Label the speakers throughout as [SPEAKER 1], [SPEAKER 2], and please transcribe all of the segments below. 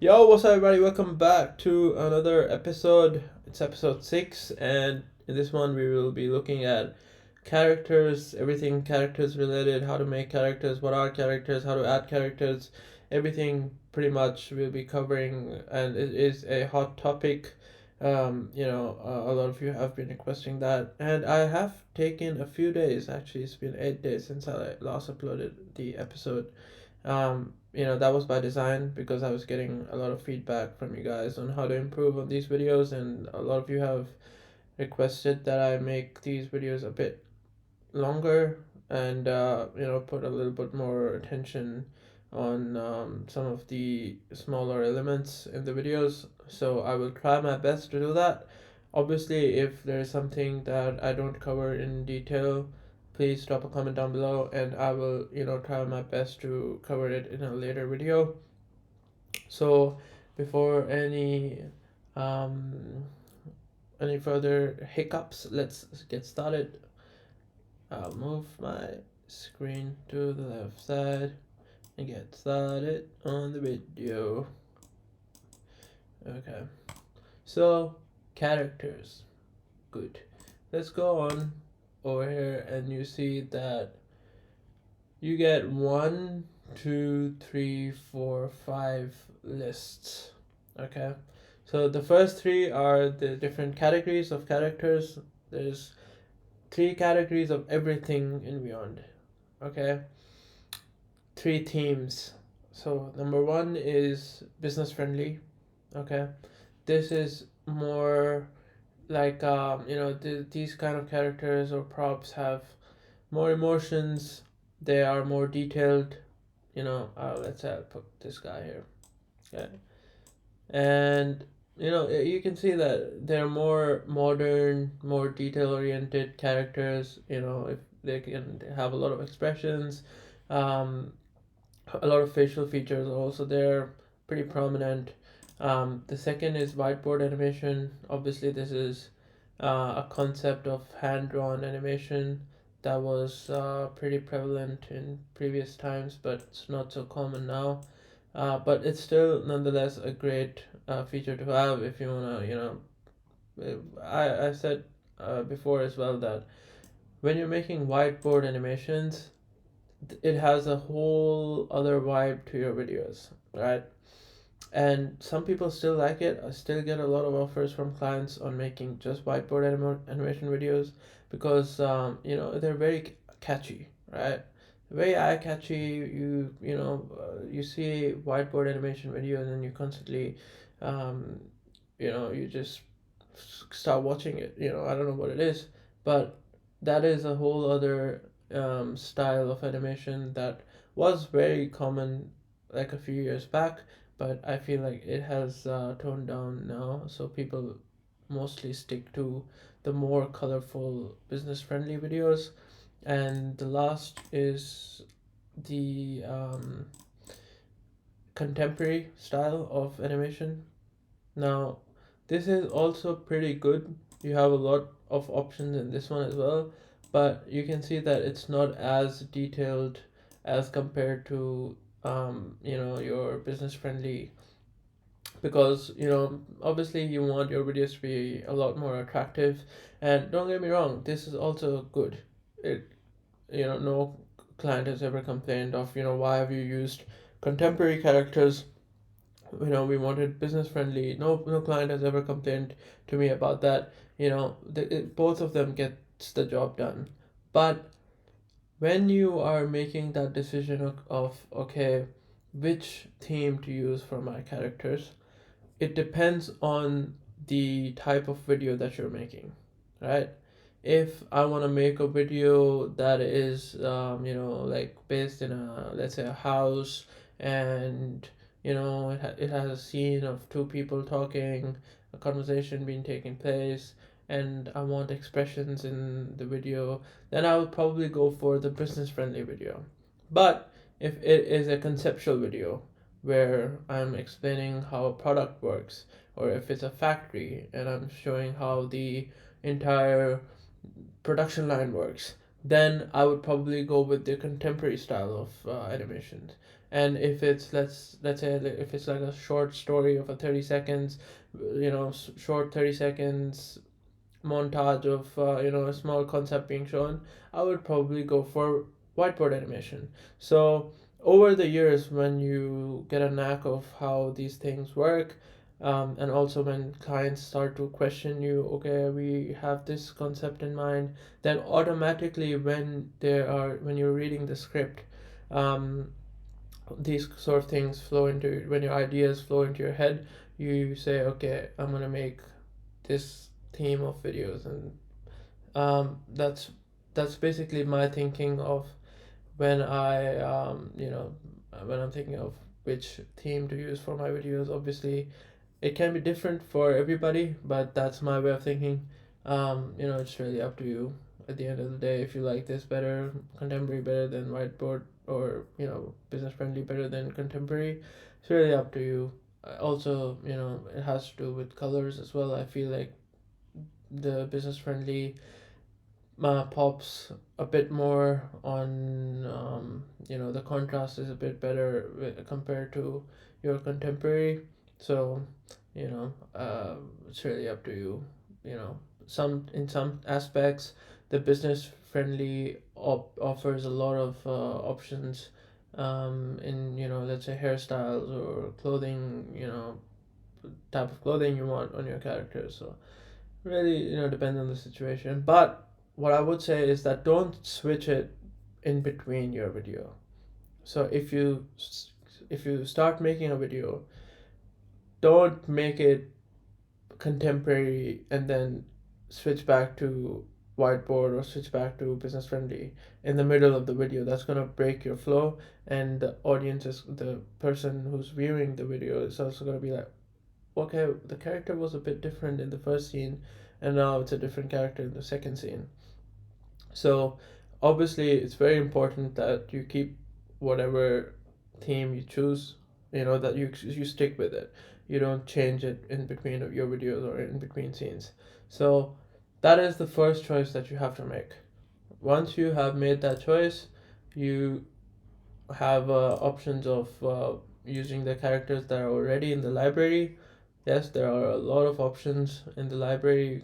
[SPEAKER 1] Yo, what's up, everybody? Welcome back to another episode. It's episode 6, and in this one, we will be looking at characters, everything characters related, how to make characters, what are characters, how to add characters, everything pretty much we'll be covering, and it is a hot topic. A lot of you have been requesting that, and I have taken a few days. Actually, it's been 8 days since I last uploaded the episode. That was by design because I was getting a lot of feedback from you guys on how to improve on these videos, and a lot of you have requested that I make these videos a bit longer and put a little bit more attention on some of the smaller elements in the videos. So I will try my best to do that. Obviously, if there's something that I don't cover in detail, please drop a comment down below and I will try my best to cover it in a later video. So before um any further hiccups, let's get started. I'll move my screen to the left side and get started on the video. Okay, so characters, good. Let's go on over here, and you see that you get 1, 2, 3, 4, 5 lists. Okay, so the first three are the different categories of characters. There's 3 categories of everything in Vyond. Okay, 3 themes. So number one is business friendly. Okay, this is more like these kind of characters or props have more emotions. They are more detailed. Let's say I'll put this guy here. Okay, and you can see that they're more modern, more detail oriented characters. If they can have a lot of expressions, um, a lot of facial features are also there, pretty prominent. The second is whiteboard animation. Obviously, this is a concept of hand drawn animation that was pretty prevalent in previous times, but it's not so common now. But it's still nonetheless a great feature to have if you wanna, I said before as well that when you're making whiteboard animations, it has a whole other vibe to your videos, right? And some people still like it. I still get a lot of offers from clients on making just whiteboard animation videos because they're very catchy, right? Very eye catchy. You see whiteboard animation videos and you constantly, um, you just start watching it. I don't know what it is, but that is a whole other style of animation that was very common like a few years back, but I feel like it has toned down now. So people mostly stick to the more colorful, business friendly videos. And the last is the contemporary style of animation. Now, this is also pretty good. You have a lot of options in this one as well, but you can see that it's not as detailed as compared to your business friendly, because obviously you want your videos to be a lot more attractive. And don't get me wrong, this is also good. It no client has ever complained of why have you used contemporary characters. We wanted business friendly. No client has ever complained to me about that. Both of them gets the job done. But when you are making that decision of okay, which theme to use for my characters, it depends on the type of video that you're making, right? If I want to make a video that is like based in a, let's say, a house, and it has a scene of two people talking, a conversation being taking place, and I want expressions in the video, then I would probably go for the business friendly video. But if it is a conceptual video where I'm explaining how a product works, or if it's a factory and I'm showing how the entire production line works, then I would probably go with the contemporary style of animations. And if it's, let's say, if it's like a short story of a 30 seconds, short 30 seconds montage of a small concept being shown, I would probably go for whiteboard animation. So over the years, when you get a knack of how these things work, and also when clients start to question you, okay, we have this concept in mind, then automatically when you're reading the script, um, these sort of things flow into, when your ideas flow into your head, you say, okay, I'm gonna make this theme of videos. And that's basically my thinking of when I when I'm thinking of which theme to use for my videos. Obviously it can be different for everybody, but that's my way of thinking. It's really up to you at the end of the day. If you like this better, contemporary better than whiteboard, or business friendly better than contemporary, it's really up to you. Also, it has to do with colors as well. I feel like the business friendly pops a bit more on, the contrast is a bit better compared to your contemporary. So it's really up to you. Some aspects, the business friendly offers a lot of options, in, let's say, hairstyles or clothing, type of clothing you want on your characters. So really, depends on the situation. But what I would say is that don't switch it in between your video. So if you start making a video, don't make it contemporary and then switch back to whiteboard or switch back to business friendly in the middle of the video. That's going to break your flow, and the person who's viewing the video is also going to be like, okay, the character was a bit different in the first scene, and now it's a different character in the second scene. So obviously it's very important that you keep whatever theme you choose, that you stick with it. You don't change it in between of your videos or in between scenes. So that is the first choice that you have to make. Once you have made that choice, you have options of using the characters that are already in the library. Yes, there are a lot of options in the library.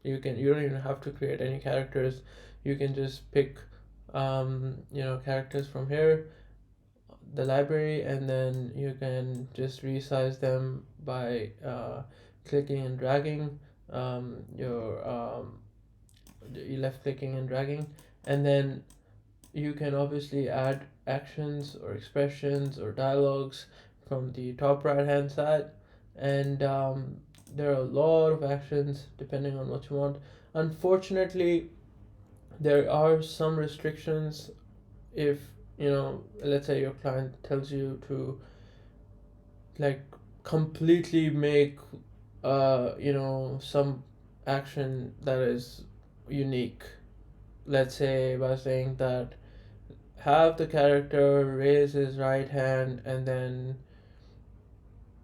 [SPEAKER 1] You don't even have to create any characters. You can just pick characters from here, the library, and then you can just resize them by clicking and dragging, your left clicking and dragging. And then you can obviously add actions or expressions or dialogues from the top right hand side. And there are a lot of actions depending on what you want. Unfortunately, there are some restrictions. If, let's say your client tells you to, like, completely make some action that is unique. Let's say by saying that, have the character raise his right hand and then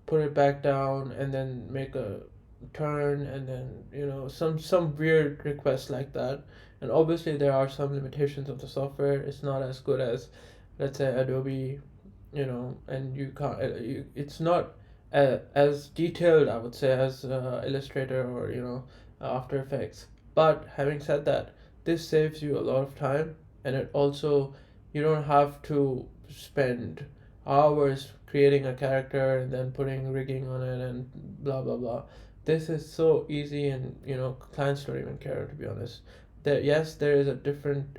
[SPEAKER 1] put it back down and then make a turn, and then some weird requests like that. And obviously there are some limitations of the software. It's not as good as, let's say, Adobe, and you can't it's not as detailed, I would say, as Illustrator or After Effects. But having said that, this saves you a lot of time, and it also, you don't have to spend hours creating a character and then putting rigging on it and blah blah blah. This is so easy, and clients don't even care, to be honest. Yes, there is a different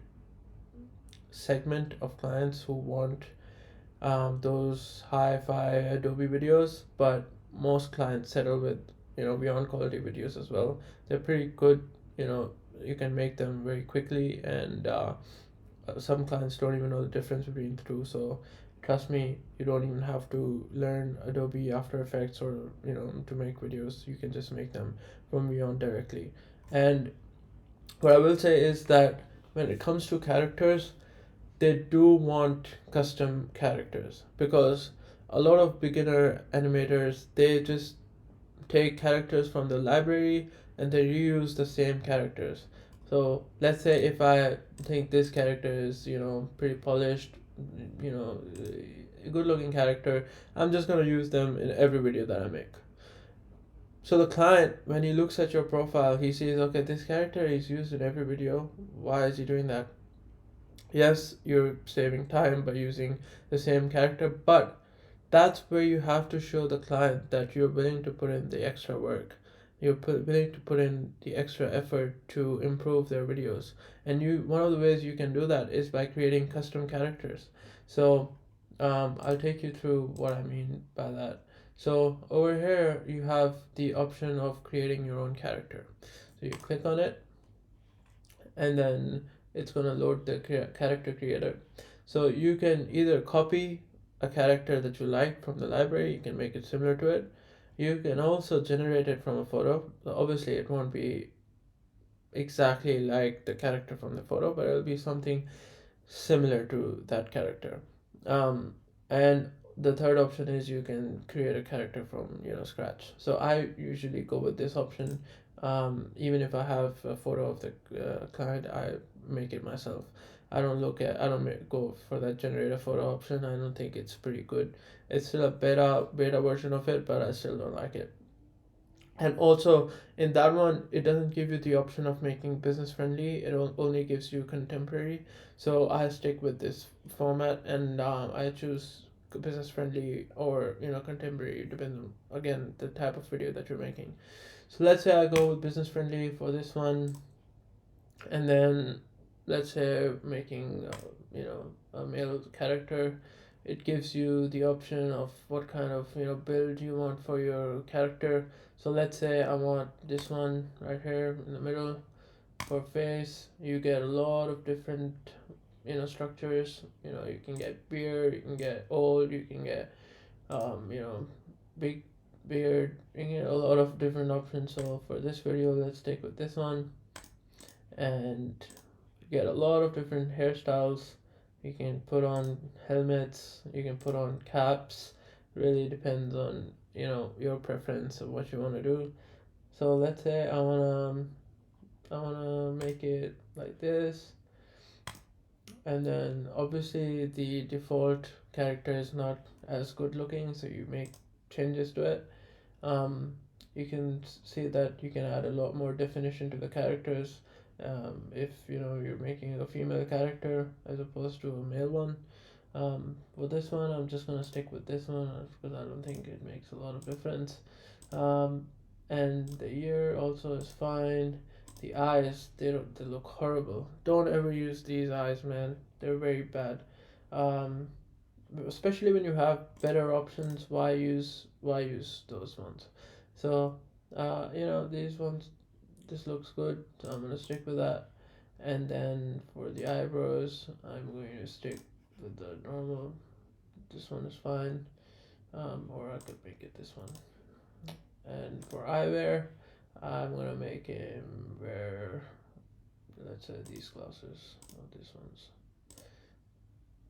[SPEAKER 1] segment of clients who want those hi-fi Adobe videos, but most clients settle with Vyond quality videos as well. They're pretty good. You can make them very quickly, and some clients don't even know the difference between the two. So trust me, you don't even have to learn Adobe After Effects or to make videos. You can just make them from Vyond directly. And what I will say is that when it comes to characters, they do want custom characters, because a lot of beginner animators, they just take characters from the library and they reuse the same characters. So let's say if I think this character is pretty polished, you know good looking character, I'm just gonna use them in every video that I make. So the client, when he looks at your profile, he sees, okay, this character is used in every video. Why is he doing that? Yes, you're saving time by using the same character, but that's where you have to show the client that you're willing to put in the extra work. Willing to put in the extra effort to improve their videos. And one of the ways you can do that is by creating custom characters. So I'll take you through what I mean by that. So over here, you have the option of creating your own character. So you click on it, and then it's going to load the character creator. So you can either copy a character that you like from the library, you can make it similar to it. You can also generate it from a photo. Obviously it won't be exactly like the character from the photo, but it'll be something similar to that character. And the third option is you can create a character from scratch. So I usually go with this option. Even if I have a photo of the client, I make it myself. I don't go for that generate a photo option. I don't think it's pretty good. It's still a beta version of it, but I still don't like it. And also in that one, it doesn't give you the option of making business friendly. It only gives you contemporary. So I stick with this format, and I choose business friendly or contemporary, depends on again the type of video that you're making. So let's say I go with business friendly for this one, and then let's say making a male character. It gives you the option of what kind of build you want for your character. So let's say I want this one right here in the middle. For face, you get a lot of different structures. You can get beard, you can get old, you can get big beard. You can get a lot of different options. So for this video, let's stick with this one, and get a lot of different hairstyles. You can put on helmets, you can put on caps. Really depends on your preference of what you want to do. So let's say I wanna make it like this, and then obviously the default character is not as good looking, so you make changes to it. um, you can see that you can add a lot more definition to the characters. If you're making a female character as opposed to a male one. For this one, I'm just gonna stick with this one because I don't think it makes a lot of difference. um, and the ear also is fine. The eyes, they look horrible. Don't ever use these eyes, man. They're very bad. um, Especially when you have better options. Why use those ones? So these ones, this looks good, so I'm gonna stick with that. And then for the eyebrows, I'm going to stick with the normal. This one is fine. Or I could make it this one. And for eyewear, I'm gonna make him wear, let's say, these glasses, not these ones.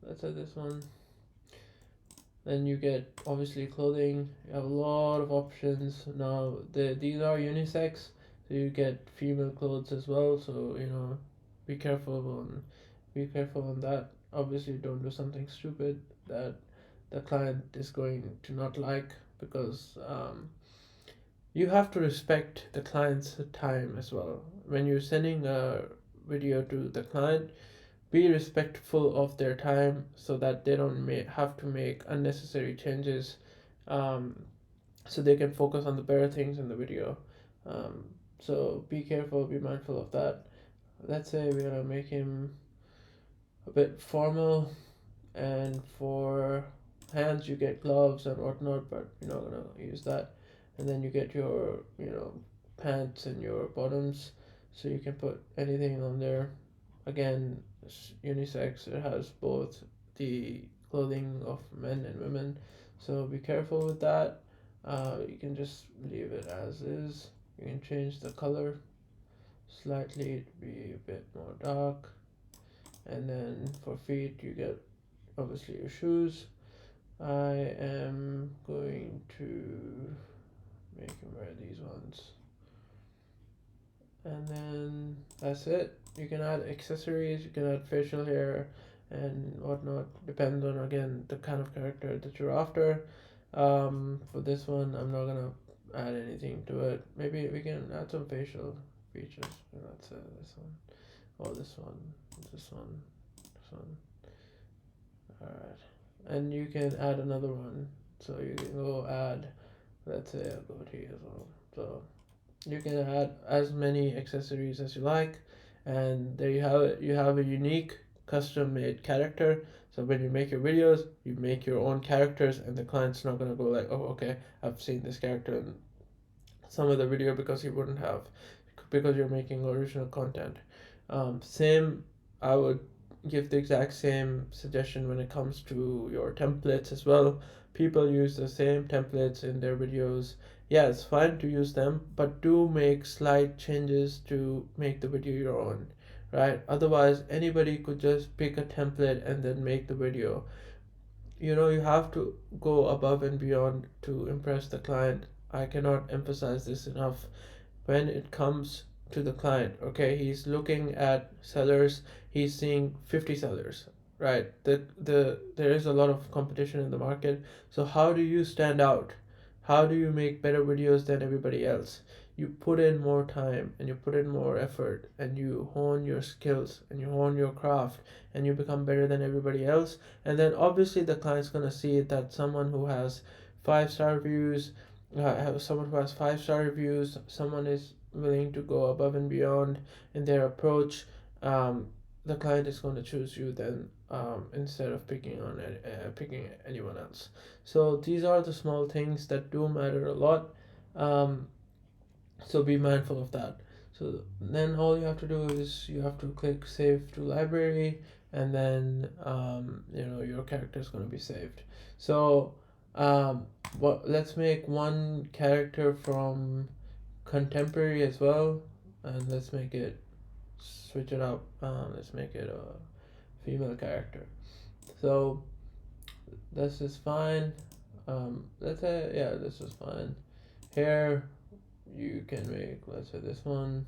[SPEAKER 1] Let's say this one. Then you get obviously clothing. You have a lot of options now. These are unisex, so you get female clothes as well. So be careful on that. Obviously, don't do something stupid that the client is going to not like, because you have to respect the client's time as well. When you're sending a video to the client, be respectful of their time so that they don't have to make unnecessary changes, um, so they can focus on the better things in the video. um, so be careful, be mindful of that. Let's say we're gonna make him a bit formal, and for hands you get gloves and whatnot, but you're not gonna use that. And then you get your pants and your bottoms, so you can put anything on there. Again, it's unisex. It has both the clothing of men and women, so be careful with that. You can just leave it as is. You can change the color slightly to be a bit more dark. And then for feet, you get obviously your shoes. I am going to make him wear these ones. And then that's it. You can add accessories, you can add facial hair, and whatnot. Depends on, again, the kind of character that you're after. For this one, I'm not gonna add anything to it. Maybe we can add some facial features. Let's say this one. Oh, this one. This one. This one. Alright. And you can add another one. So you can go add, let's say, a goatee as well. So you can add as many accessories as you like, and there you have it. You have a unique custom made character. So when you make your videos, you make your own characters, and the client's not gonna go like, oh, okay, I've seen this character in some other video, because he wouldn't have, because you're making original content. Same, I would give the exact same suggestion when it comes to your templates as well. People use the same templates in their videos. Yeah, it's fine to use them, but do make slight changes to make the video your own, right? Otherwise, anybody could just pick a template and then make the video. You have to go above and beyond to impress the client. I cannot emphasize this enough. When it comes to the client, okay, he's looking at sellers, he's seeing 50 sellers, right? There is a lot of competition in the market. So how do you stand out? How do you make better videos than everybody else? You put in more time, and you put in more effort, and you hone your skills, and you hone your craft, and you become better than everybody else. And then obviously the client's going to see that someone who has 5-star reviews, someone is willing to go above and beyond in their approach. The client is going to choose you then, instead of picking anyone else. So these are the small things that do matter a lot. um, so be mindful of that. So then all you have to do is you have to click save to library, and then your character is going to be saved. So let's make one character from contemporary as well, and let's make it, switch it up. Let's make it a female character. So this is fine. Let's say, yeah, this is fine. Hair, you can make, let's say, this one.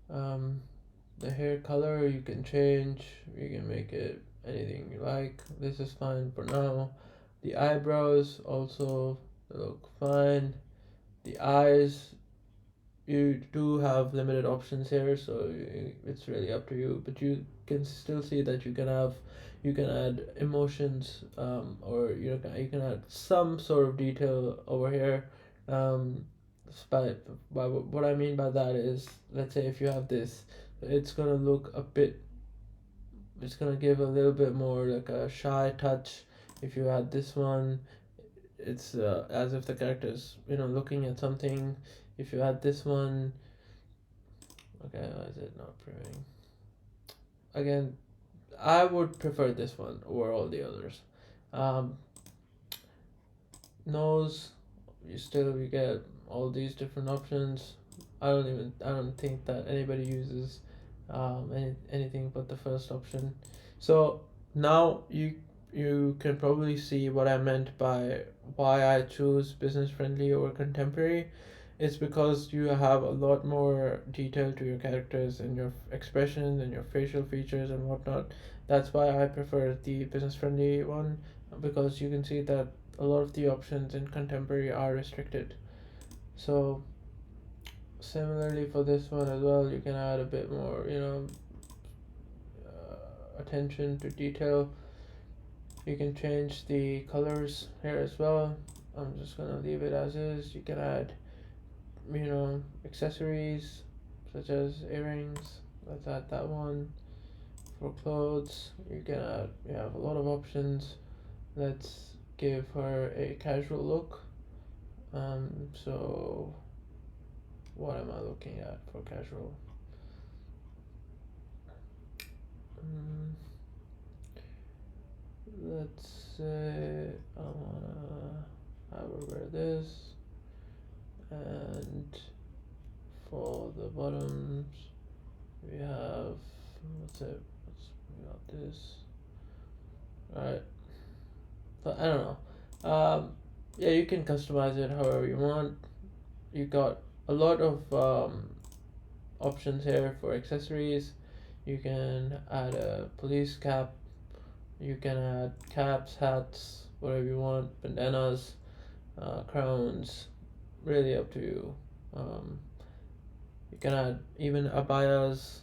[SPEAKER 1] The hair color you can change. You can make it anything you like. This is fine for now. The eyebrows also look fine. The eyes, you do have limited options here, so it's really up to you, but you can still see that you can add emotions, or you can add some sort of detail over here. um, by what I mean by that is, let's say if you have this, it's gonna look a bit, it's gonna give a little bit more like a shy touch. If you add this one, it's as if the character is looking at something. If you add this one, okay, why is it not proving? Again, I would prefer this one over all the others. um, Nose, you get all these different options. I don't think that anybody uses anything but the first option. So now you can probably see what I meant by why I choose business friendly over contemporary. It's because you have a lot more detail to your characters and your expressions and your facial features and whatnot. That's why I prefer the business friendly one, because you can see that a lot of the options in contemporary are restricted. So similarly for this one as well, you can add a bit more attention to detail. You can change the colors here as well. I'm just gonna leave it as is. You can add accessories such as earrings. Let's add that one. For clothes, you have a lot of options. Let's give her a casual look. So what am I looking at for casual? Let's say I wanna have her wear this, and for the bottoms we have, we got this. Alright, but I don't know. Yeah, you can customize it however you want. You got a lot of options here for accessories. You can add a police cap. You can add caps, hats, whatever you want, bandanas, crowns, really up to you. You can add even abayas,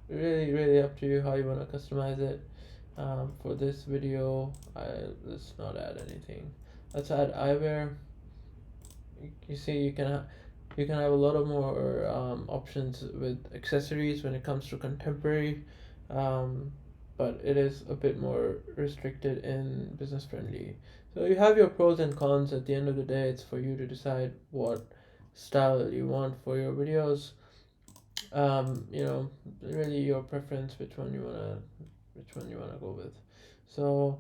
[SPEAKER 1] really up to you how you want to customize it. For this video, let's not add anything. Let's add eyewear. You see, you can have a lot of more options with accessories when it comes to contemporary, um, but it is a bit more restricted in business friendly. So you have your pros and cons. At the end of the day, it's for you to decide what style you want for your videos. Really your preference, which one you wanna go with. So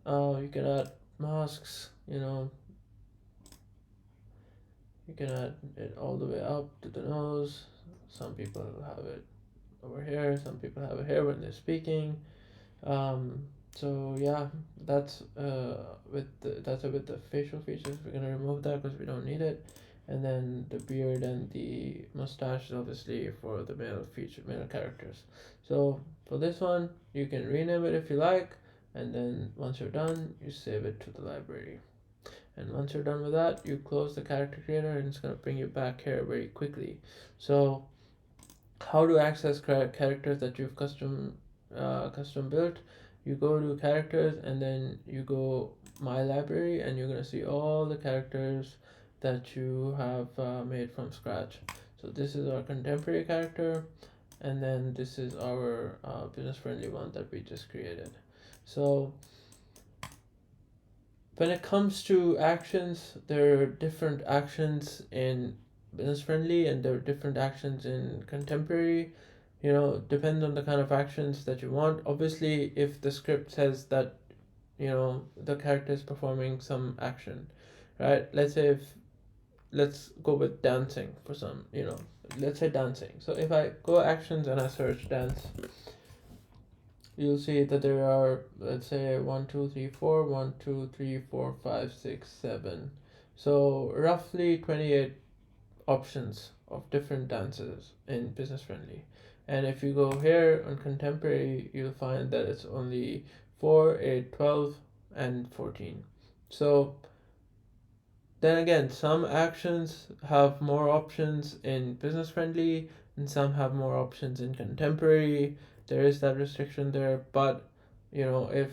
[SPEAKER 1] you can add masks. You can add it all the way up to the nose. Some people have it over here. Some people have it here when they're speaking. So yeah, that's with the facial features. We're gonna remove that because we don't need it. And then the beard and the mustache is obviously for the male characters. So for this one, you can rename it if you like, and then once you're done, you save it to the library. And once you're done with that, you close the character creator, and it's gonna bring you back here very quickly. So how to access characters that you've custom built? You go to characters, and then you go my library, and you're gonna see all the characters that you have made from scratch. So this is our contemporary character, and then this is our business friendly one that we just created. So when it comes to actions, there are different actions in business friendly, and there are different actions in contemporary. Depends on the kind of actions that you want. Obviously, if the script says that the character is performing some action, right? Let's go with dancing for some. Let's say dancing. So if I go actions and I search dance, you'll see that there are, let's say, 1 2 3 4, 1 2 3 4 5 6 7, so roughly 28 options of different dances in business friendly. And if you go here on contemporary, you'll find that it's only 4 8 12 and 14. So then again, some actions have more options in business friendly, and some have more options in contemporary. There is that restriction there, but if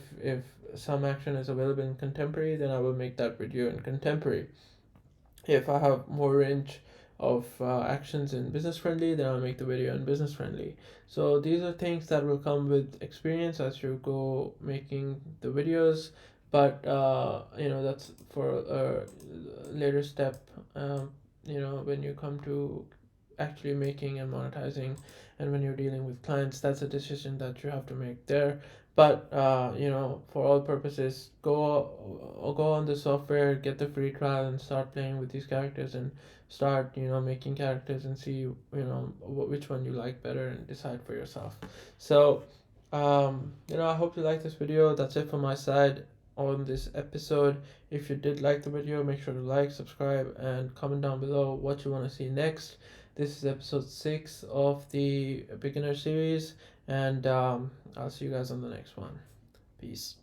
[SPEAKER 1] some action is available in contemporary, then I will make that video in contemporary. If I have more range of actions in business friendly, then I'll make the video in business friendly. So these are things that will come with experience as you go making the videos, but that's for a later step. When you come to actually making and monetizing, and when you're dealing with clients, that's a decision that you have to make there. But for all purposes, go on the software, get the free trial, and start playing with these characters, and start making characters, and see which one you like better, and decide for yourself. So I hope you like this video. That's it from my side on this episode. If you did like the video, make sure to like, subscribe, and comment down below what you want to see next. This is episode 6 of the beginner series, and I'll see you guys on the next one. Peace.